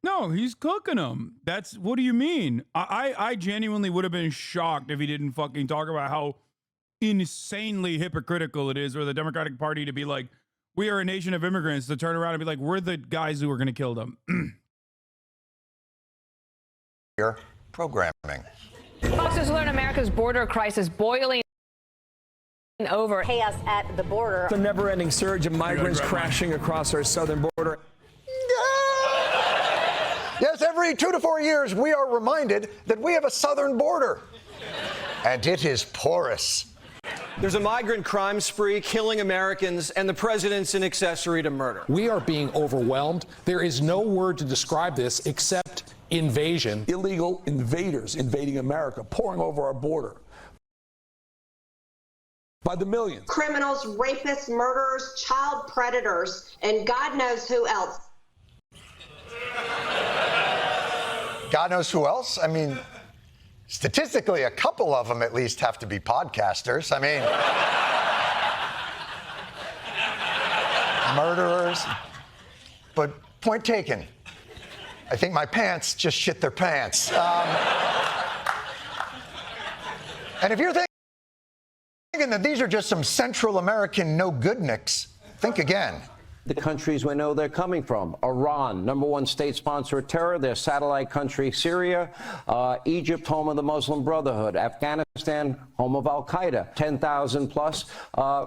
No, he's cooking them. That's what do you mean? I genuinely would have been shocked if he didn't fucking talk about how insanely hypocritical it is for the Democratic Party to be like, we are a nation of immigrants, to turn around and be like, we're the guys who are going to kill them. Programming. Fox News learned America's border crisis boiling over. Chaos at the border. The never-ending surge of migrants crashing across our southern border. Yes, every 2 to 4 years, we are reminded that we have a southern border. And it is porous. There's a migrant crime spree killing Americans, and the president's an accessory to murder. We are being overwhelmed. There is no word to describe this except invasion. Illegal invaders invading America, pouring over our border by the millions. Criminals, rapists, murderers, child predators, and God knows who else. God knows who else? I mean, statistically, a couple of them at least have to be podcasters. I mean, murderers. But point taken. I think my pants just shit their pants. And if you're thinking that these are just some Central American no-goodniks, think again. The countries we know they're coming from. Iran, #1 state sponsor of terror, their satellite country, Syria. Egypt, home of the Muslim Brotherhood. Afghanistan, home of Al-Qaeda. 10,000 plus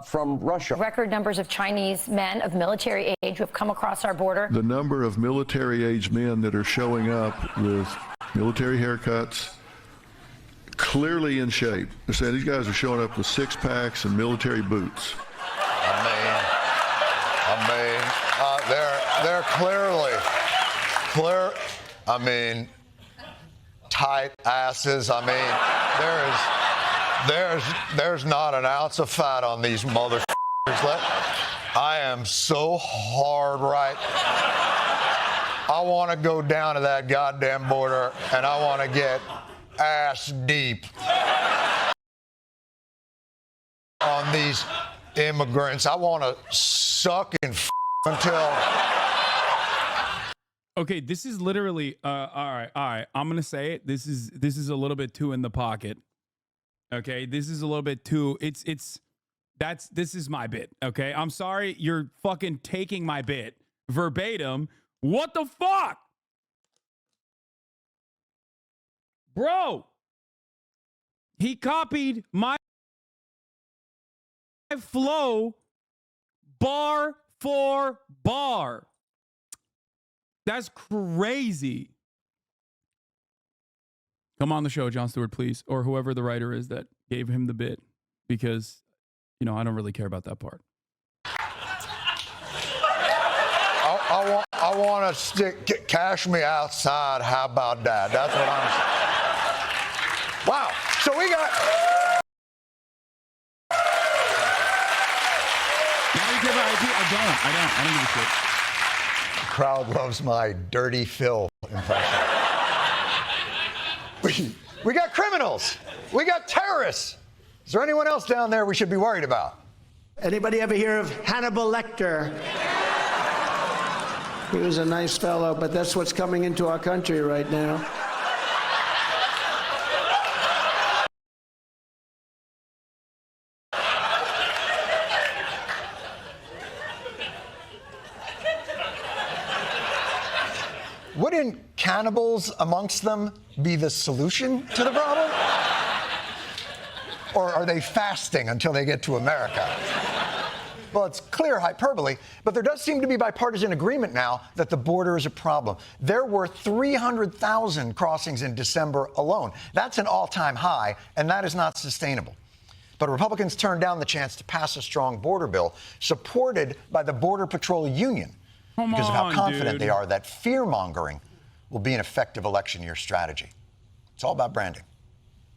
from Russia. Record numbers of Chinese men of military age who have come across our border. The number of military-age men that are showing up with military haircuts, clearly in shape. They're saying these guys are showing up with six-packs and military boots. They're clear. I mean, tight asses. I mean, there's not an ounce of fat on these motherfuckers. I am so hard right. I want to go down to that goddamn border and I want to get ass deep on these immigrants. I want to suck and until. Okay, this is literally all right. I'm gonna say it. This is a little bit too in the pocket. Okay, this is a little bit too. This is my bit. Okay, I'm sorry, you're fucking taking my bit verbatim. What the fuck, bro? He copied my flow bar for bar. That's crazy. Come on the show, Jon Stewart, please, or whoever the writer is that gave him the bit, because, you know, I don't really care about that part. I want to stick cash me outside. How about that? That's what I'm saying. Wow. So we got. I don't give a shit. The crowd loves my dirty Phil impression. We got criminals. We got terrorists. Is there anyone else down there we should be worried about? Anybody ever hear of Hannibal Lecter? He was a nice fellow, but that's what's coming into our country right now. Wouldn't cannibals amongst them be the solution to the problem? Or are they fasting until they get to America? Well, it's clear hyperbole, but there does seem to be bipartisan agreement now that the border is a problem. There were 300,000 crossings in December alone. That's an all-time high, and that is not sustainable. But Republicans turned down the chance to pass a strong border bill supported by the Border Patrol Union because of how confident they are that fear-mongering will be an effective election year strategy. It's all about branding.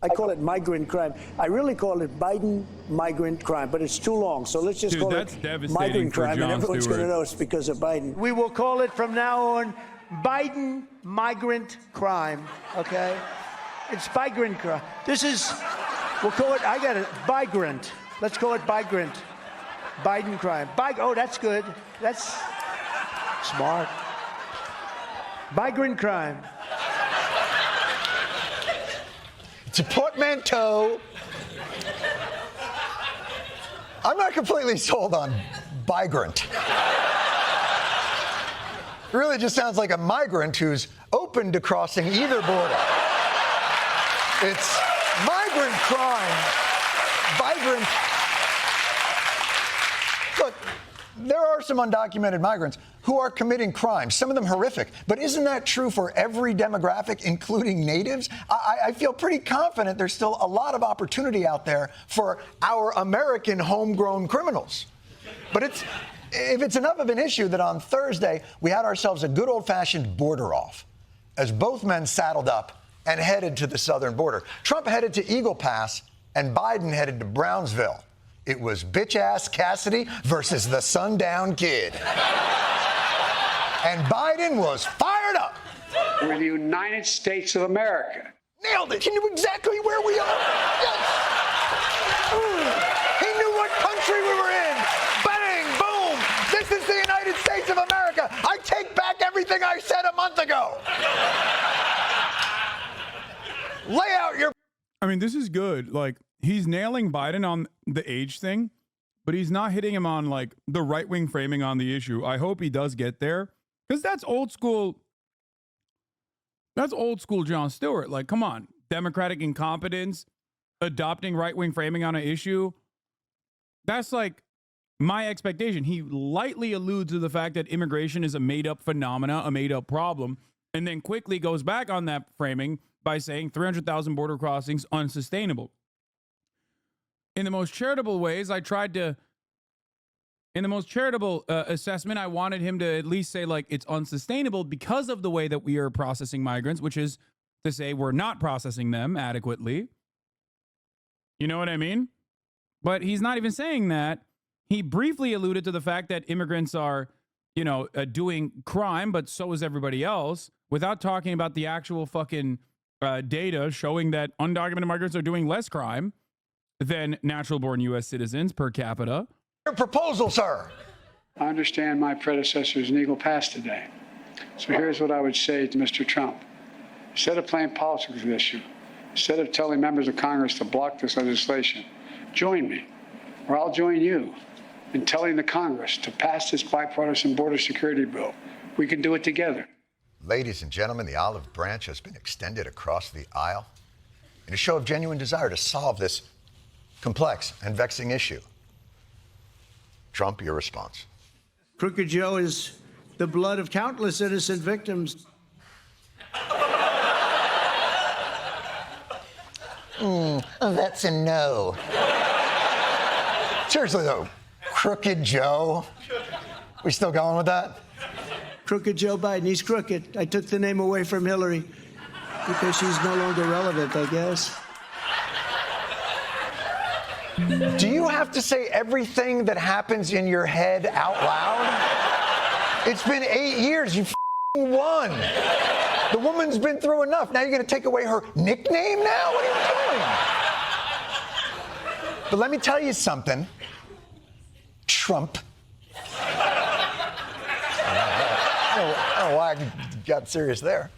I call it migrant crime. I really call it Biden migrant crime, but it's too long. So let's just call it migrant crime, and everyone's going to know it's because of Biden. We will call it from now on Biden migrant crime, okay? It's migrant crime. This is, we'll call it, I got it, migrant. Let's call it migrant. Biden crime. Oh, that's good. That's smart. Migrant crime. It's a portmanteau. I'm not completely sold on migrant. It really just sounds like a migrant who's open to crossing either border. It's migrant crime. Migrant. Look, there are some undocumented migrants who are committing crimes, some of them horrific. But isn't that true for every demographic, including natives? I feel pretty confident there's still a lot of opportunity out there for our American homegrown criminals. But if it's enough of an issue that on Thursday we had ourselves a good old-fashioned border off as both men saddled up and headed to the southern border. Trump headed to Eagle Pass and Biden headed to Brownsville. It was bitch-ass Cassidy versus the sundown kid. And Biden was fired up. We're the United States of America. Nailed it. He knew exactly where we are. Yes. He knew what country we were in. Bang, boom. This is the United States of America. I take back everything I said a month ago. Lay out your... I mean, this is good. Like, he's nailing Biden on the age thing, but he's not hitting him on, like, the right-wing framing on the issue. I hope he does get there, because that's old school. That's old school Jon Stewart. Like, come on. Democratic incompetence, adopting right-wing framing on an issue. That's, like, my expectation. He lightly alludes to the fact that immigration is a made-up phenomena, a made-up problem, and then quickly goes back on that framing by saying 300,000 border crossings unsustainable. In the most charitable ways, I tried to, in the most charitable assessment, I wanted him to at least say, like, it's unsustainable because of the way that we are processing migrants, which is to say we're not processing them adequately. You know what I mean? But he's not even saying that. He briefly alluded to the fact that immigrants are, you know, doing crime, but so is everybody else, without talking about the actual fucking data showing that undocumented migrants are doing less crime than natural-born U.S. citizens per capita. Your proposal, sir. I understand my predecessor's in Eagle Pass today. So here's what I would say to Mr. Trump. Instead of playing politics with this issue, instead of telling members of Congress to block this legislation, join me, or I'll join you in telling the Congress to pass this bipartisan border security bill. We can do it together. Ladies and gentlemen, the olive branch has been extended across the aisle in a show of genuine desire to solve this complex and vexing issue. Trump, your response. Crooked Joe is the blood of countless innocent victims. That's a no. Seriously, though, Crooked Joe? We still going with that? Crooked Joe Biden, he's crooked. I took the name away from Hillary because she's no longer relevant, I guess. Do you have to say everything that happens in your head out loud? It's been 8 years. You won. The woman's been through enough. Now you're going to take away her nickname now? What are you doing? But let me tell you something. Trump. I don't know why I got serious there.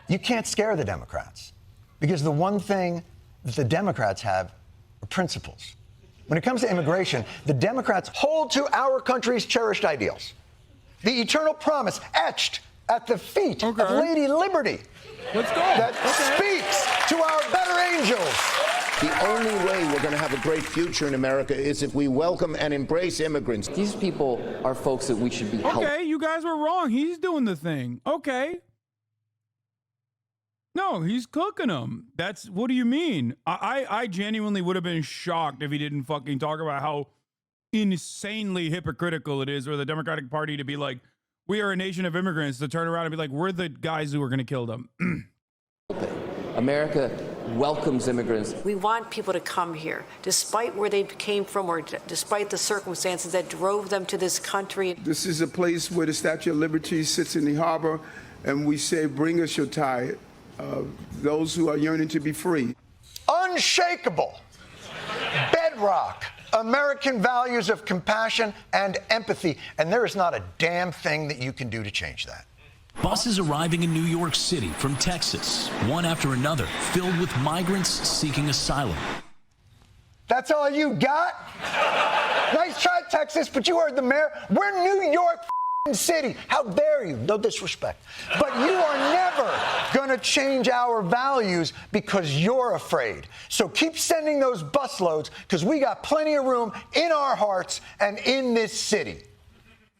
You can't scare the Democrats because the one thing that the Democrats have are principles. When it comes to immigration, the Democrats hold to our country's cherished ideals. The eternal promise etched at the feet of Lady Liberty. Let's go. That speaks to our better angels. The only way we're going to have a great future in America is if we welcome and embrace immigrants. These people are folks that we should be helping. Okay, you guys were wrong. He's doing the thing. Okay. No, he's cooking them. That's, what do you mean? I genuinely would have been shocked if he didn't fucking talk about how insanely hypocritical it is for the Democratic Party to be like, we are a nation of immigrants, to turn around and be like, we're the guys who are going to kill them. America welcomes immigrants. We want people to come here, despite where they came from or despite the circumstances that drove them to this country. This is a place where the Statue of Liberty sits in the harbor, and we say, bring us your tide. Those who are yearning to be free. Unshakable, bedrock, American values of compassion and empathy. And there is not a damn thing that you can do to change that. Buses arriving in New York City from Texas, one after another, filled with migrants seeking asylum. That's all you got? Nice try, Texas, but you heard the mayor. We're New York City. How dare you? No disrespect. But you are never going to change our values because you're afraid. So keep sending those busloads because we got plenty of room in our hearts and in this city.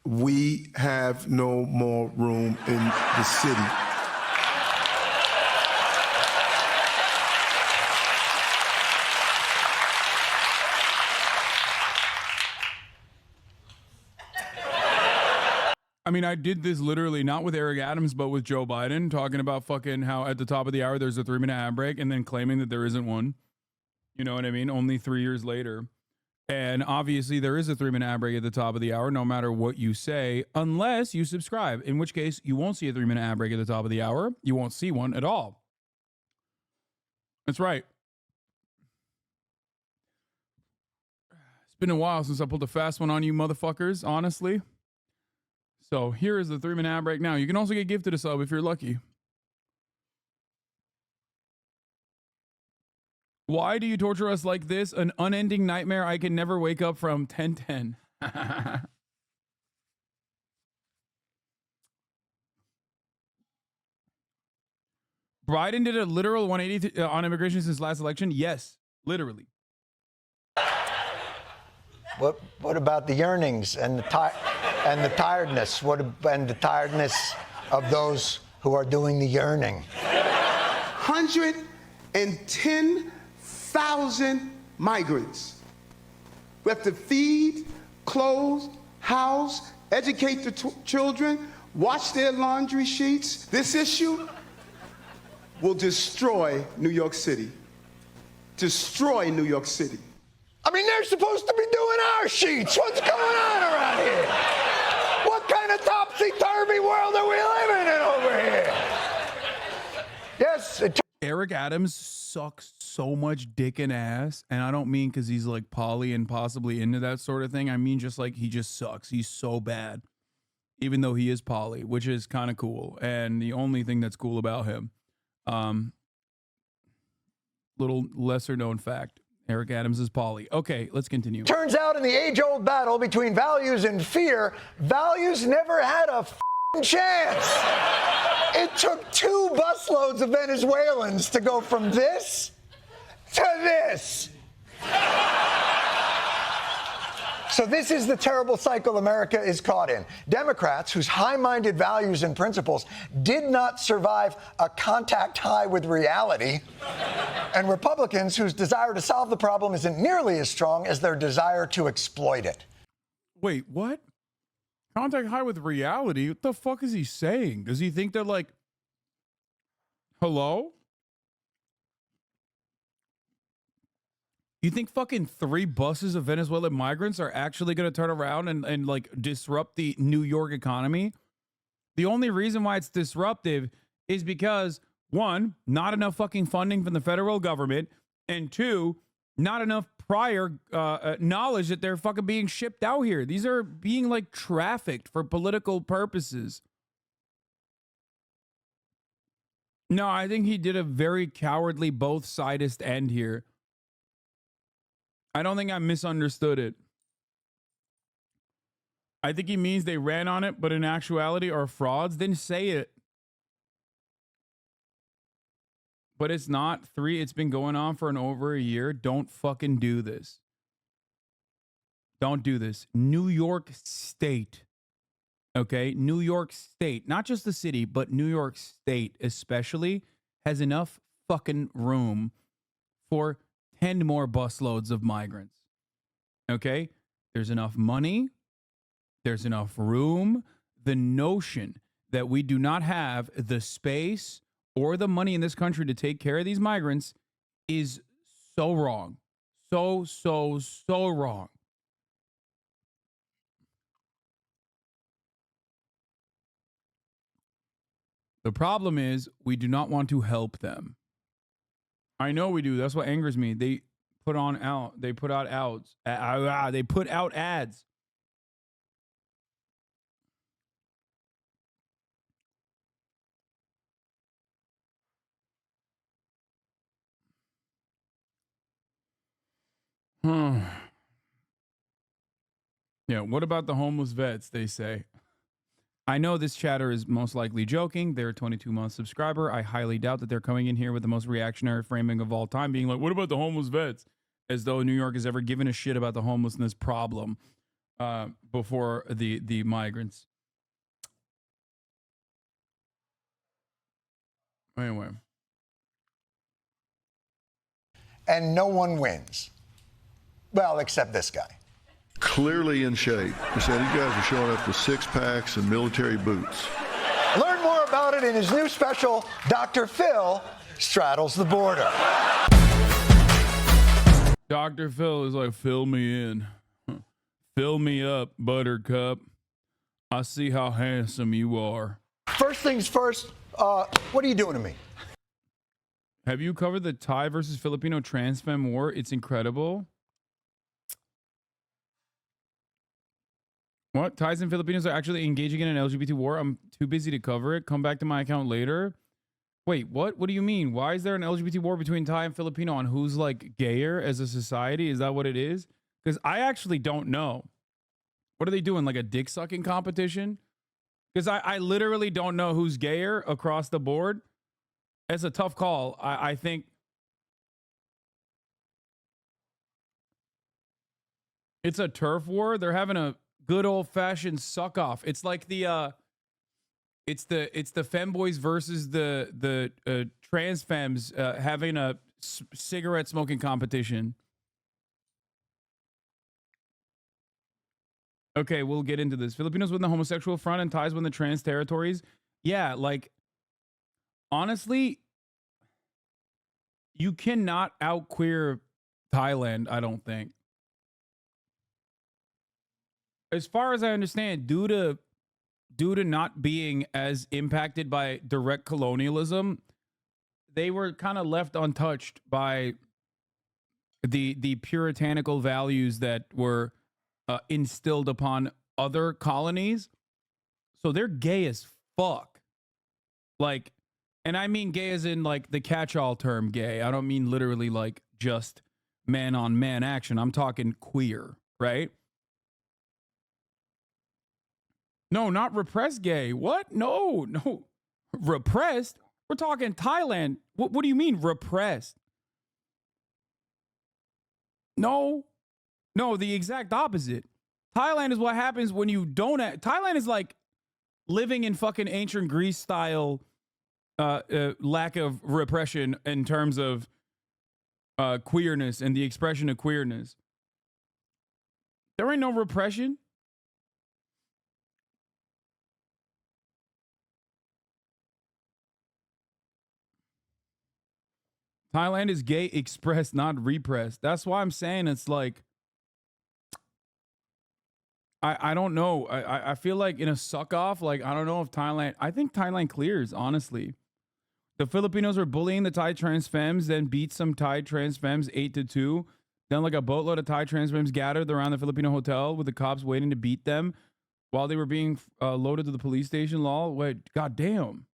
We have no more room in the city. I mean, I did this literally not with Eric Adams, but with Joe Biden, talking about fucking how at the top of the hour there's a 3-minute ad break and then claiming that there isn't one. You know what I mean? Only 3 years later. And obviously there is a 3-minute ad break at the top of the hour, no matter what you say, unless you subscribe, in which case you won't see a 3-minute ad break at the top of the hour. You won't see one at all. That's right. It's been a while since I pulled a fast one on you motherfuckers, honestly. So here is the 3-minute ad break now. You can also get gifted a sub if you're lucky. Why do you torture us like this? An unending nightmare I can never wake up from. 1010. Biden did a literal 180 on immigration since last election. Yes, literally. What about the yearnings and the tiredness? And the tiredness of those who are doing the yearning? 110,000 migrants. We have to feed, clothe, house, educate the children, wash their laundry sheets. This issue will destroy New York City. Destroy New York City. I mean, they're supposed to be doing our sheets. What's going on around here? What kind of topsy-turvy world are we living in over here? Yes. Eric Adams sucks so much dick and ass, and I don't mean because he's like poly and possibly into that sort of thing. I mean just like he just sucks. He's so bad, even though he is poly, which is kind of cool. And the only thing that's cool about him, little lesser known fact, Eric Adams is poly. Okay, let's continue. Turns out in the age-old battle between values and fear, values never had a chance. It took 2 busloads of Venezuelans to go from this to this. So this is the terrible cycle America is caught in. Democrats, whose high-minded values and principles did not survive a contact high with reality, and Republicans, whose desire to solve the problem isn't nearly as strong as their desire to exploit it. Wait, what? Contact high with reality? What the fuck is he saying? Does he think they're like, hello? You think fucking 3 buses of Venezuelan migrants are actually going to turn around and like disrupt the New York economy? The only reason why it's disruptive is because 1, not enough fucking funding from the federal government, and 2, not enough prior knowledge that they're fucking being shipped out here. These are being like trafficked for political purposes. No, I think he did a very cowardly both-sidist end here. I don't think I misunderstood it. I think he means they ran on it, but in actuality are frauds. Then say it. But it's not 3. It's been going on for over a year. Don't fucking do this. Don't do this. New York State. Okay? New York State. Not just the city, but New York State especially has enough fucking room for 10 more busloads of migrants. Okay? There's enough money. There's enough room. The notion that we do not have the space or the money in this country to take care of these migrants is so wrong. So wrong. The problem is we do not want to help them. I know we do. That's what angers me. They put out ads. They put out ads. Yeah, what about the homeless vets, they say? I know this chatter is most likely joking. They're a 22-month subscriber. I highly doubt that they're coming in here with the most reactionary framing of all time, being like, what about the homeless vets? As though New York has ever given a shit about the homelessness problem before the migrants. Anyway. And no one wins. Well, except this guy. Clearly in shape. They said these guys are showing up with six-packs and military boots. Learn more about it in his new special, Dr. Phil Straddles the Border. Dr. Phil is like, fill me in. Fill me up, buttercup. I see how handsome you are. First things first, what are you doing to me? Have you covered the Thai versus Filipino trans femme war? It's incredible. What? Thais and Filipinos are actually engaging in an LGBT war? I'm too busy to cover it. Come back to my account later. Wait, what? What do you mean? Why is there an LGBT war between Thai and Filipino on who's like gayer as a society? Is that what it is? Because I actually don't know. What are they doing? Like a dick sucking competition? Because I literally don't know who's gayer across the board. It's a tough call. I think it's a turf war. They're having a good old fashioned suck off. It's like the femboys versus the trans femmes having a cigarette smoking competition. Okay, we'll get into this. Filipinos win the homosexual front and Thais win the trans territories. Yeah, like, honestly, you cannot out-queer Thailand, I don't think. As far as I understand, due to not being as impacted by direct colonialism, they were kind of left untouched by the puritanical values that were instilled upon other colonies. So they're gay as fuck. Like, and I mean gay as in like the catch-all term gay. I don't mean literally like just man-on-man action. I'm talking queer, right? No, not repressed gay. What? No. Repressed? We're talking Thailand. What do you mean repressed? No, the exact opposite. Thailand is what happens when you don't. Thailand is like living in fucking ancient Greece style lack of repression in terms of queerness and the expression of queerness. There ain't no repression. Thailand is gay expressed, not repressed. That's why I'm saying it's like, I don't know. I feel like in a suck off, like, I don't know if Thailand, I think Thailand clears, honestly. The Filipinos were bullying the Thai trans femmes, then beat some Thai trans femmes 8-2. Then like a boatload of Thai trans femmes gathered around the Filipino hotel with the cops waiting to beat them while they were being loaded to the police station. Lol. Wait, goddamn.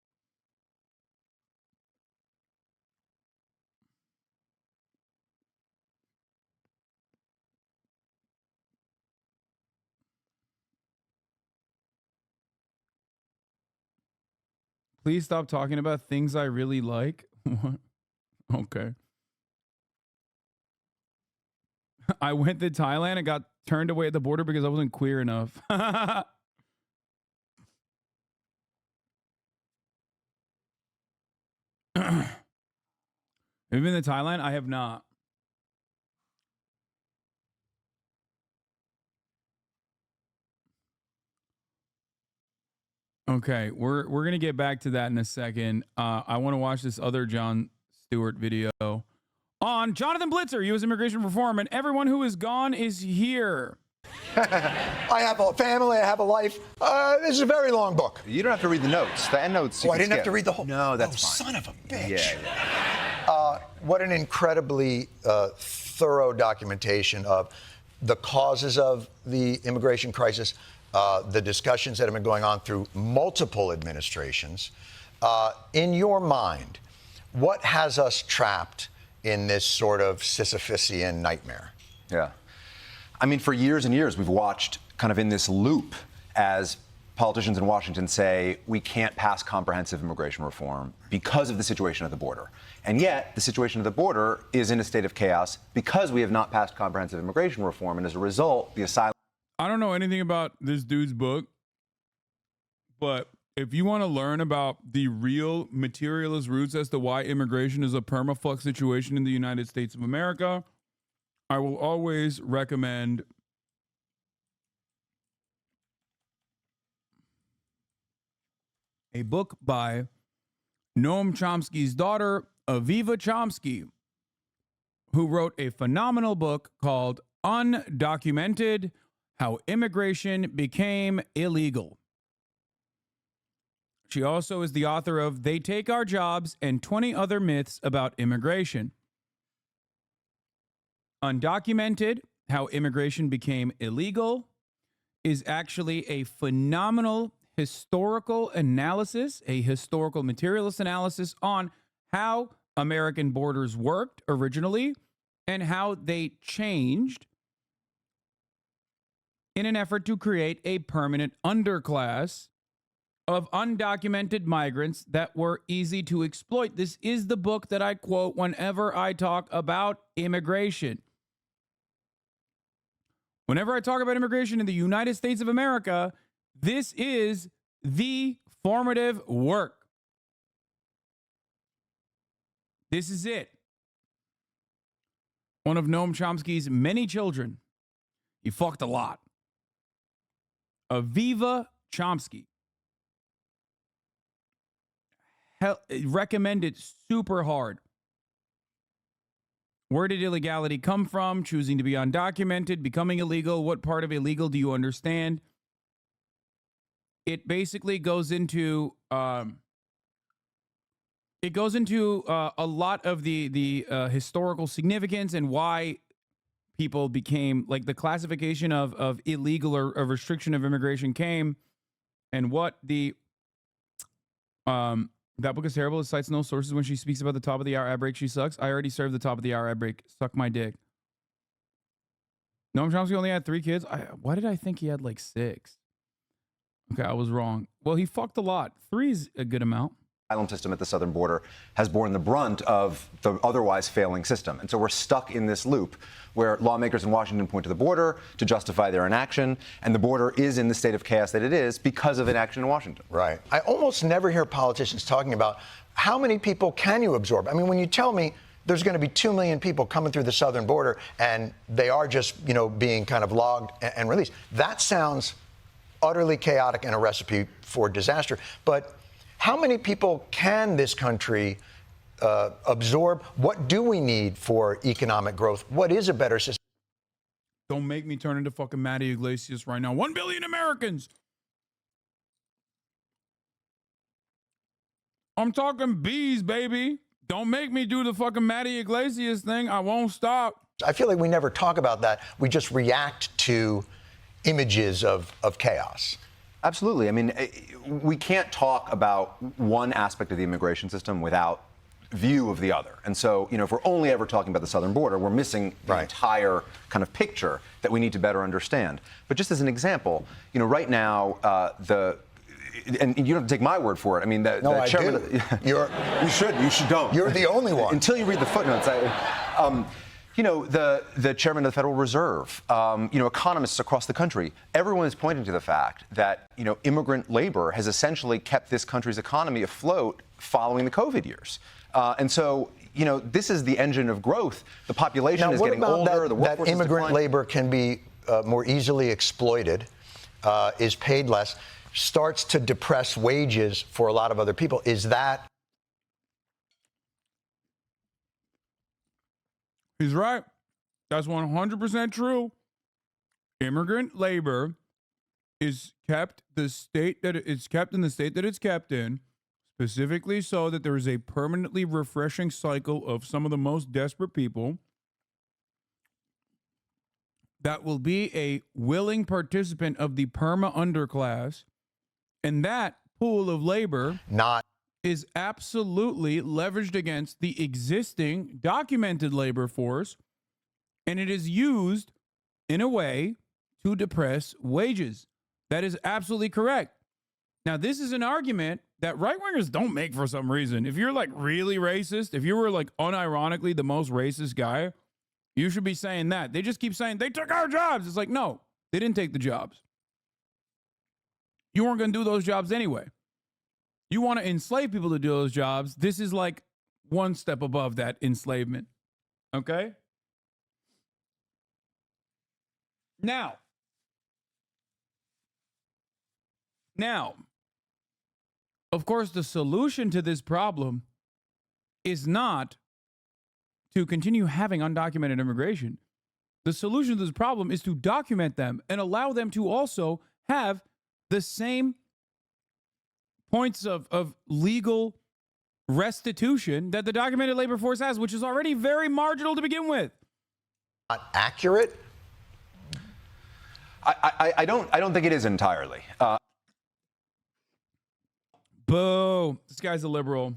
Please stop talking about things I really like. What? Okay. I went to Thailand and got turned away at the border because I wasn't queer enough. Have you been to Thailand? I have not. Okay, we're gonna get back to that in a second. I want to watch this other Jon Stewart video on Jonathan Blitzer, U.S. immigration reform, and everyone who is gone is here. I have a family. I have a life. This is a very long book. You don't have to read the notes. The end notes. Oh, I didn't have to read the whole. No, that's fine. Son of a bitch. Yeah. What an incredibly thorough documentation of the causes of the immigration crisis. The discussions that have been going on through multiple administrations. In your mind, what has us trapped in this sort of Sisyphusian nightmare? Yeah. I mean, for years and years, we've watched kind of in this loop as politicians in Washington say we can't pass comprehensive immigration reform because of the situation at the border. And yet, the situation at the border is in a state of chaos because we have not passed comprehensive immigration reform. And as a result, the asylum. I don't know anything about this dude's book, but if you want to learn about the real materialist roots as to why immigration is a permafuck situation in the United States of America, I will always recommend a book by Noam Chomsky's daughter, Aviva Chomsky, who wrote a phenomenal book called Undocumented: How Immigration Became Illegal. She also is the author of They Take Our Jobs and 20 Other Myths About Immigration. Undocumented: How Immigration Became Illegal is actually a phenomenal historical analysis, a historical materialist analysis on how American borders worked originally and how they changed in an effort to create a permanent underclass of undocumented migrants that were easy to exploit. This is the book that I quote whenever I talk about immigration. Whenever I talk about immigration in the United States of America, this is the formative work. This is it. One of Noam Chomsky's many children. He fucked a lot. Aviva Chomsky. Recommended super hard. Where did illegality come from? Choosing to be undocumented, becoming illegal. What part of illegal do you understand? It basically goes into a lot of the historical significance and why people became, like, the classification of illegal or a restriction of immigration came, and what the that book is terrible. It cites no sources when she speaks about the top of the hour ad break. She sucks. I already served the top of the hour ad break. Suck my dick. Noam Chomsky only had 3 kids. Why did I think he had like 6? Okay, I was wrong. Well, he fucked a lot. 3 is a good amount. Asylum system at the southern border has borne the brunt of the otherwise failing system. And so we're stuck in this loop where lawmakers in Washington point to the border to justify their inaction, and the border is in the state of chaos that it is because of inaction in Washington. Right. I almost never hear politicians talking about how many people can you absorb. I mean, when you tell me there's going to be 2 million people coming through the southern border and they are just, being kind of logged and released, that sounds utterly chaotic and a recipe for disaster. But how many people can this country absorb? What do we need for economic growth? What is a better system? Don't make me turn into fucking Matty Iglesias right now. 1 billion Americans. I'm talking bees, baby. Don't make me do the fucking Matty Iglesias thing. I won't stop. I feel like we never talk about that. We just react to images of chaos. Absolutely. I mean, we can't talk about one aspect of the immigration system without view of the other. And so, if we're only ever talking about the southern border, we're missing the entire kind of picture that we need to better understand. But just as an example, right now, and you don't have to take my word for it. I mean, the chairman. You should don't. You're the only one. Until you read the footnotes. The chairman of the Federal Reserve, economists across the country, everyone is pointing to the fact that, immigrant labor has essentially kept this country's economy afloat following the COVID years. And so, this is the engine of growth. The population is getting older. The workforce that immigrant is labor can be more easily exploited, is paid less, starts to depress wages for a lot of other people. Is that? He's right. That's 100% true. Immigrant labor is kept in the state that it's kept in, specifically so that there is a permanently refreshing cycle of some of the most desperate people that will be a willing participant of the perma underclass, and that pool of labor is absolutely leveraged against the existing documented labor force And it is used in a way to depress wages. That is absolutely correct. Now, this is an argument that right-wingers don't make for some reason. If you're like really racist, if you were like unironically the most racist guy, you should be saying that. They just keep saying, they took our jobs. It's like, no, they didn't take the jobs. You weren't going to do those jobs anyway. You want to enslave people to do those jobs. This is like one step above that enslavement. Okay? Now, of course, the solution to this problem is not to continue having undocumented immigration. The solution to this problem is to document them and allow them to also have the same points of legal restitution that the documented labor force has, which is already very marginal to begin with. Not accurate? I don't think it is entirely. Boo. This guy's a liberal.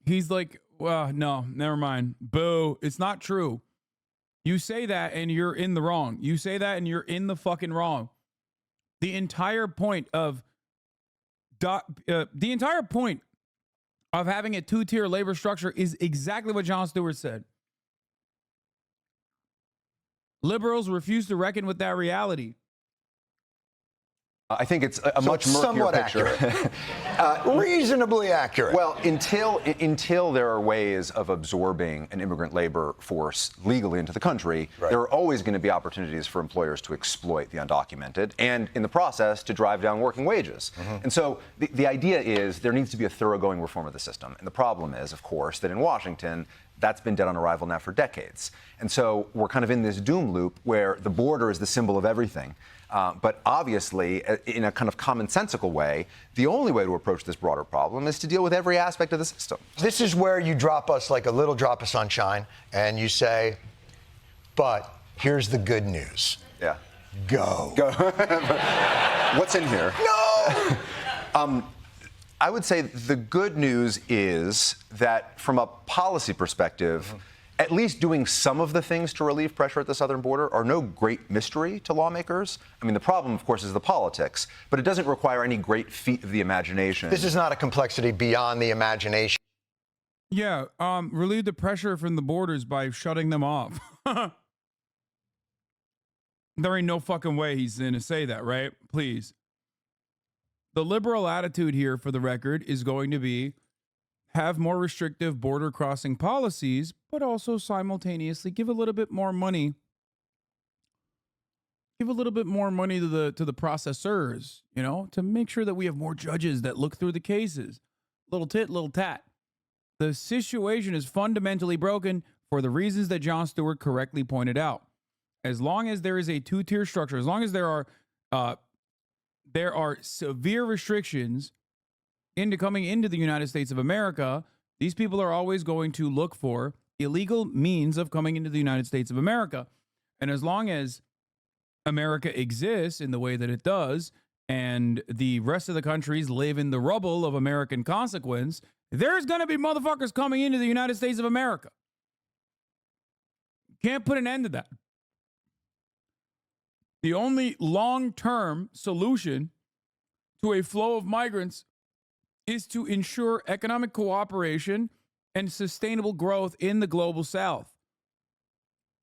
He's like, well, no, never mind. Boo. It's not true. You say that and you're in the wrong. You say that and you're in the fucking wrong. The entire point of having a two-tier labor structure is exactly what Jon Stewart said. Liberals refuse to reckon with that reality. I think it's a much murkier picture. Reasonably accurate. Well, until there are ways of absorbing an immigrant labor force legally into the country, there are always going to be opportunities for employers to exploit the undocumented and, in the process, to drive down working wages. And so the idea is there needs to be a thoroughgoing reform of the system. And the problem is, of course, that in Washington, that's been dead on arrival now for decades. And so we're kind of in this doom loop where the border is the symbol of everything. But obviously, in a kind of commonsensical way, the only way to approach this broader problem is to deal with every aspect of the system. This is where you drop us like a little drop of sunshine and you say, but here's the good news. Yeah. Go. What's in here? No! I would say the good news is that from a policy perspective, at least doing some of the things to relieve pressure at the southern border are no great mystery to lawmakers. I mean, the problem, of course, is the politics, but it doesn't require any great feat of the imagination. This is not a complexity beyond the imagination. Yeah, relieve the pressure from the borders by shutting them off. There ain't no fucking way he's going to say that, right? Please. The liberal attitude here, for the record, is going to be have more restrictive border crossing policies, but also simultaneously give a little bit more money. Give a little bit more money to the processors, you know, to make sure that we have more judges that look through the cases. Little tit, little tat. The situation is fundamentally broken for the reasons that Jon Stewart correctly pointed out. As long as there is a two-tier structure, as long as there are severe restrictions coming into the United States of America, these people are always going to look for illegal means of coming into the United States of America. And as long as America exists in the way that it does, and the rest of the countries live in the rubble of American consequence, there's going to be motherfuckers coming into the United States of America. Can't put an end to that. The only long-term solution to a flow of migrants is to ensure economic cooperation and sustainable growth in the global south.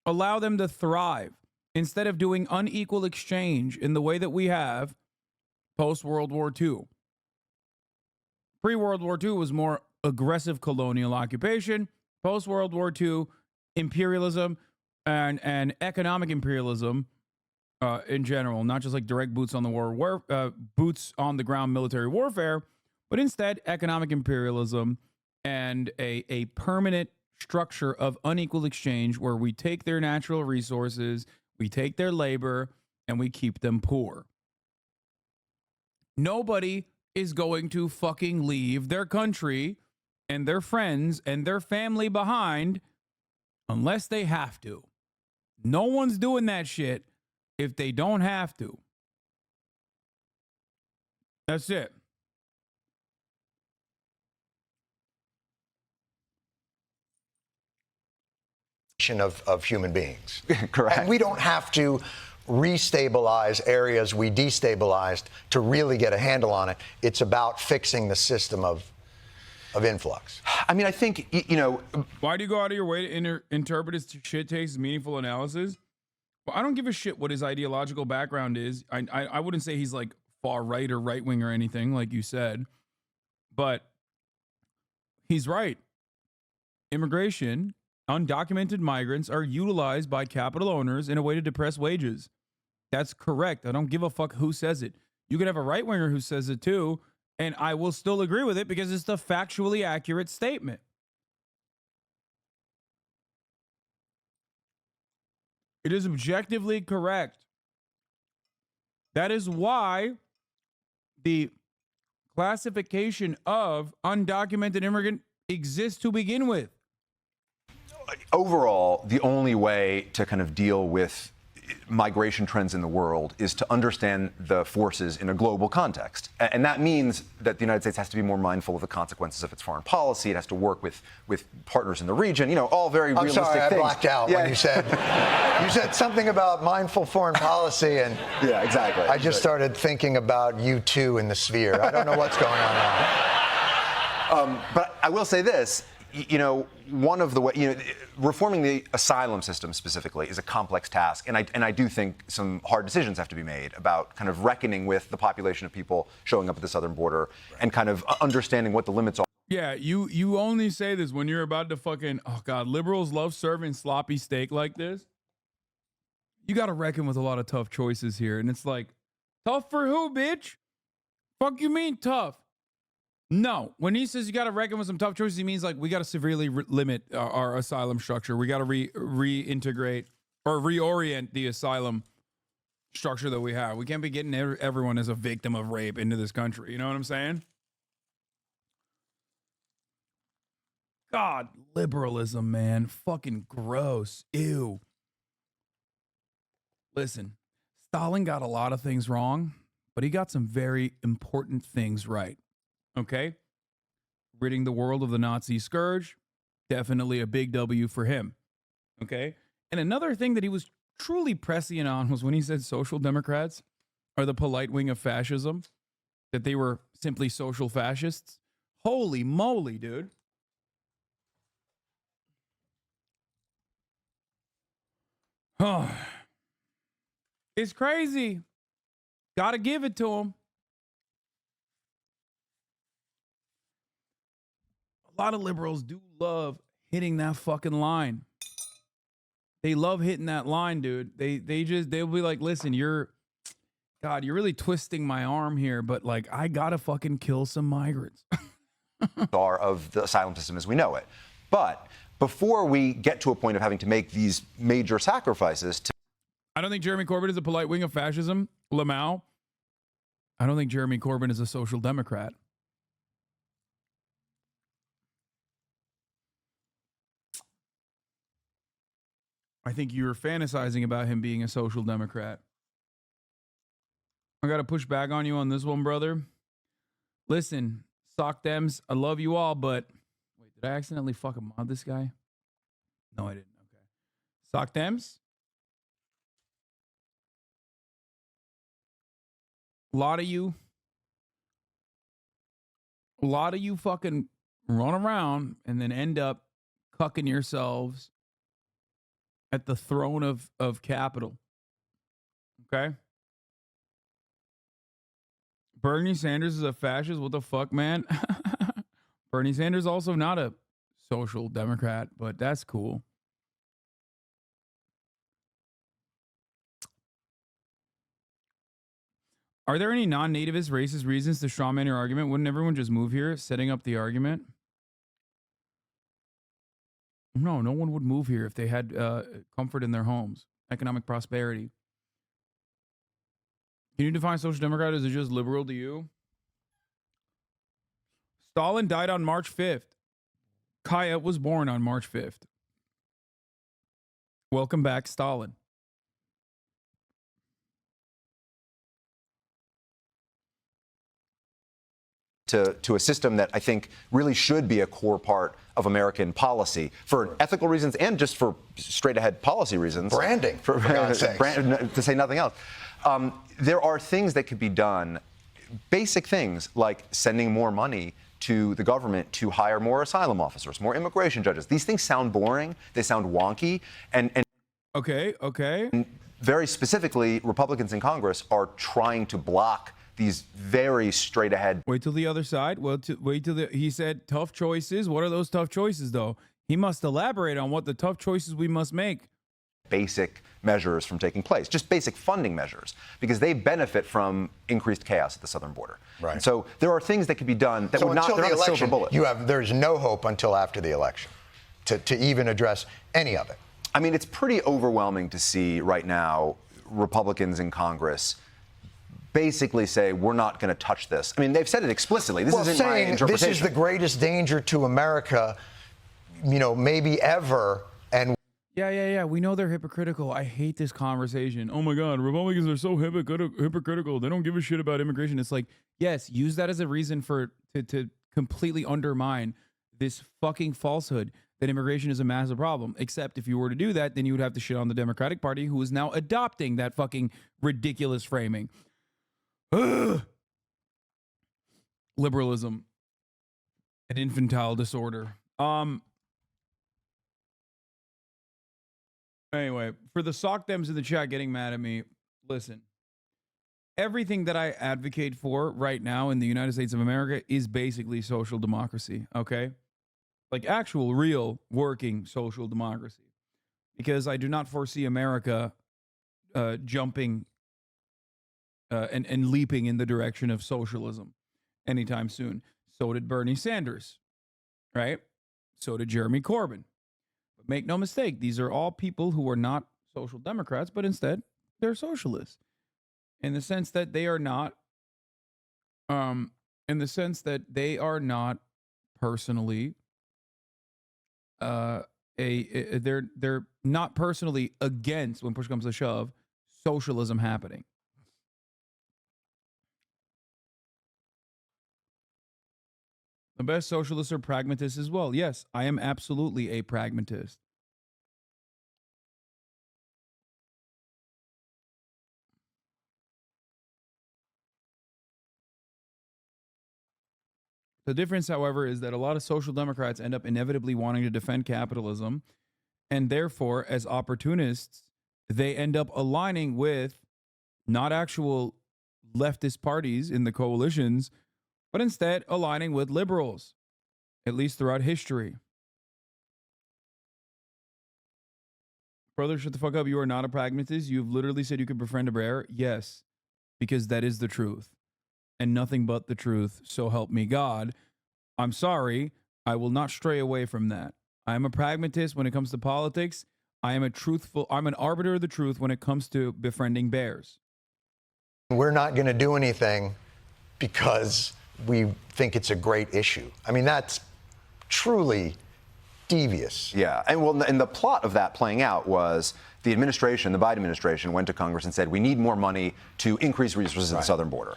Allow them to thrive instead of doing unequal exchange in the way that we have post-World War II. Pre-World War II was more aggressive colonial occupation. Post-World War II, imperialism and economic imperialism in general, not just like direct boots on the ground military warfare, but instead economic imperialism and a permanent structure of unequal exchange where we take their natural resources, we take their labor, and we keep them poor. Nobody is going to fucking leave their country and their friends and their family behind unless they have to. No one's doing that shit if they don't have to. That's it. of human beings. Correct. And we don't have to restabilize areas we destabilized to really get a handle on it. It's about fixing the system of influx. I mean, I think, you know... Why do you go out of your way to interpret his shit takes as meaningful analysis? Well, I don't give a shit what his ideological background is. I wouldn't say he's like far right or right wing or anything, like you said. But he's right. Immigration, undocumented migrants are utilized by capital owners in a way to depress wages. That's correct. I don't give a fuck who says it. You could have a right winger who says it too, and I will still agree with it because it's the factually accurate statement. It is objectively correct. That is why the classification of undocumented immigrant exists to begin with. Overall, the only way to kind of deal with migration trends in the world is to understand the forces in a global context. And that means that the United States has to be more mindful of the consequences of its foreign policy. It has to work with partners in the region, you know, all very realistic things. I'm sorry, I blacked out when you said something about mindful foreign policy, and yeah, exactly. I just started thinking about U2 in the sphere. I don't know what's going on now. But I will say this. You know, one of the way, reforming the asylum system specifically is a complex task, and I do think some hard decisions have to be made about kind of reckoning with the population of people showing up at the southern border and kind of understanding what the limits are. Yeah, you only say this when you're about to fucking, oh God, liberals love serving sloppy steak like this. You got to reckon with a lot of tough choices here, and it's like, tough for who, bitch? Fuck you mean tough? No, when he says you got to reckon with some tough choices, he means like we got to severely limit our asylum structure. We got to reintegrate or reorient the asylum structure that we have. We can't be getting everyone as a victim of rape into this country. You know what I'm saying? God, liberalism, man. Fucking gross. Ew. Listen, Stalin got a lot of things wrong, but he got some very important things right. Okay? Ridding the world of the Nazi scourge, definitely a big W for him. Okay? And another thing that he was truly prescient on was when he said social democrats are the polite wing of fascism, that they were simply social fascists. Holy moly, dude. Oh, it's crazy. Gotta give it to him. A lot of liberals do love hitting that fucking line. They love hitting that line, dude. They'll be like, listen, you're really twisting my arm here, but like, I gotta fucking kill some migrants. are of the asylum system as we know it. But before we get to a point of having to make these major sacrifices I don't think Jeremy Corbyn is a polite wing of fascism. Lamau. I don't think Jeremy Corbyn is a social democrat. I think you're fantasizing about him being a social democrat. I got to push back on you on this one, brother. Listen, sock dems, I love you all, but wait, did I accidentally fucking mod this guy? No, I didn't. Okay. Sock dems. A lot of you fucking run around and then end up cucking yourselves at the throne of capital. Okay? Bernie Sanders is a fascist. What the fuck, man? Bernie Sanders also not a social democrat, but that's cool. Are there any non-nativist racist reasons to strawman your argument? Wouldn't everyone just move here, setting up the argument? No one would move here if they had comfort in their homes, economic prosperity. Can you define social democrat as just liberal to you? Stalin died on March 5th. Kaya was born on March 5th. Welcome back, Stalin. to a system that I think really should be a core part of American policy for ethical reasons and just for straight ahead policy reasons. Branding, for God's sakes. To say nothing else. There are things that could be done, basic things like sending more money to the government to hire more asylum officers, more immigration judges. These things sound boring, they sound wonky, and okay. And very specifically, Republicans in Congress are trying to block these very straight ahead. Wait till the other side. He said tough choices. What are those tough choices, though? He must elaborate on what the tough choices we must make. Basic measures from taking place, just basic funding measures, because they benefit from increased chaos at the southern border. Right. And so there are things that could be done that would not, until they're the not a silver election, bullet. there's no hope until after the election to even address any of it. I mean, it's pretty overwhelming to see right now Republicans in Congress basically say, we're not going to touch this. I mean, they've said it explicitly. This isn't my interpretation. This is the greatest danger to America, maybe ever. And Yeah. We know they're hypocritical. I hate this conversation. Oh my God, Republicans are so hypocritical. They don't give a shit about immigration. It's like, yes, use that as a reason to completely undermine this fucking falsehood that immigration is a massive problem. Except if you were to do that, then you would have to shit on the Democratic Party, who is now adopting that fucking ridiculous framing. Ugh. Liberalism, an infantile disorder. Anyway, for the sock dems in the chat getting mad at me, listen. Everything that I advocate for right now in the United States of America is basically social democracy, okay? Like actual, real, working social democracy. Because I do not foresee America jumping and leaping in the direction of socialism anytime soon. So did Bernie Sanders, right? So did Jeremy Corbyn. But make no mistake, these are all people who are not social democrats, but instead they're socialists. In the sense that they are not, personally, they're not personally against, when push comes to shove, socialism happening. The best socialists are pragmatists as well. Yes, I am absolutely a pragmatist. The difference, however, is that a lot of social democrats end up inevitably wanting to defend capitalism, and therefore, as opportunists, they end up aligning with not actual leftist parties in the coalitions, but instead aligning with liberals, at least throughout history. Brother, shut the fuck up. You are not a pragmatist. You've literally said you could befriend a bear. Yes, because that is the truth. And nothing but the truth, so help me God. I'm sorry, I will not stray away from that. I am a pragmatist when it comes to politics. I'm an arbiter of the truth when it comes to befriending bears. We're not going to do anything because we think it's a great issue. I mean, that's truly devious. Yeah, and the plot of that playing out was the administration, the Biden administration, went to Congress and said, we need more money to increase resources at the southern border.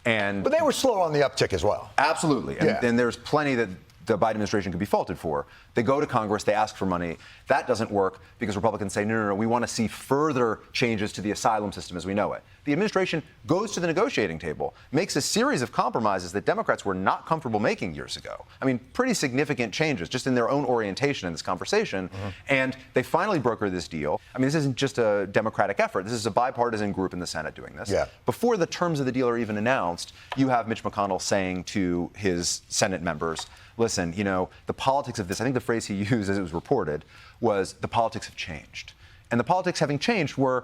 But they were slow on the uptick as well. Absolutely. And there's plenty that the Biden administration could be faulted for. They go to Congress, they ask for money. That doesn't work because Republicans say, no, we want to see further changes to the asylum system as we know it. The administration goes to the negotiating table, makes a series of compromises that Democrats were not comfortable making years ago. I mean, pretty significant changes just in their own orientation in this conversation. And they finally broker this deal. I mean, this isn't just a Democratic effort. This is a bipartisan group in the Senate doing this. Before the terms of the deal are even announced, you have Mitch McConnell saying to his Senate members, listen, the politics of this, I think the phrase he used as it was reported was the politics have changed. And the politics having changed were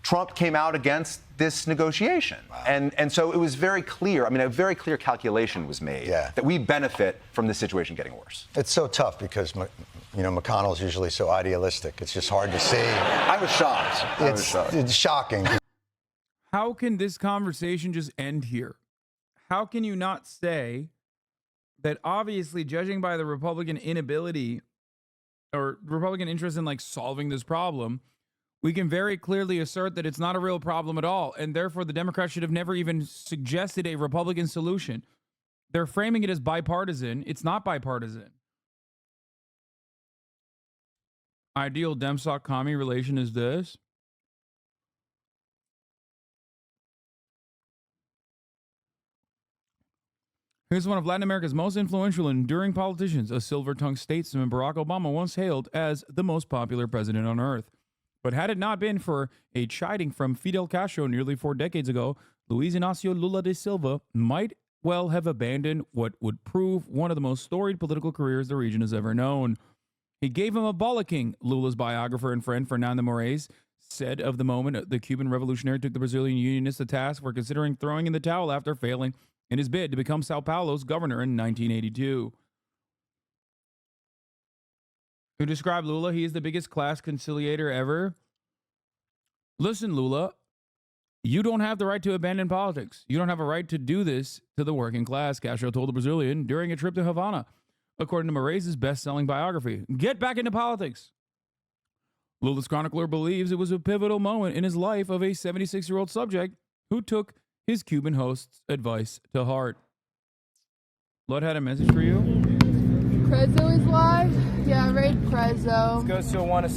Trump came out against this negotiation. Wow. And so it was very clear. I mean, a very clear calculation was made that we benefit from this situation getting worse. It's so tough because, McConnell's usually so idealistic. It's just hard to see. I was shocked. It's shocking. How can this conversation just end here? How can you not say that obviously, judging by the Republican inability or Republican interest in solving this problem, we can very clearly assert that it's not a real problem at all. And therefore, the Democrats should have never even suggested a Republican solution. They're framing it as bipartisan. It's not bipartisan. Ideal Demsoc-Commie relation is this. Here's one of Latin America's most influential and enduring politicians, a silver-tongued statesman Barack Obama once hailed as the most popular president on earth. But had it not been for a chiding from Fidel Castro nearly 4 decades ago, Luiz Inácio Lula da Silva might well have abandoned what would prove one of the most storied political careers the region has ever known. He gave him a bollocking, Lula's biographer and friend Fernando Moraes said of the moment the Cuban revolutionary took the Brazilian Unionists to task for considering throwing in the towel after failing in his bid to become Sao Paulo's governor in 1982. Who described Lula? He is the biggest class conciliator ever. Listen, Lula, you don't have the right to abandon politics. You don't have a right to do this to the working class, Castro told the Brazilian during a trip to Havana, according to Moraes' best-selling biography. Get back into politics. Lula's chronicler believes it was a pivotal moment in his life of a 76-year-old subject who took his Cuban host's advice to heart. Lud had a message for you. Prezzo is live? Yeah, raid Prezzo. Let's go to a 1 Hasan.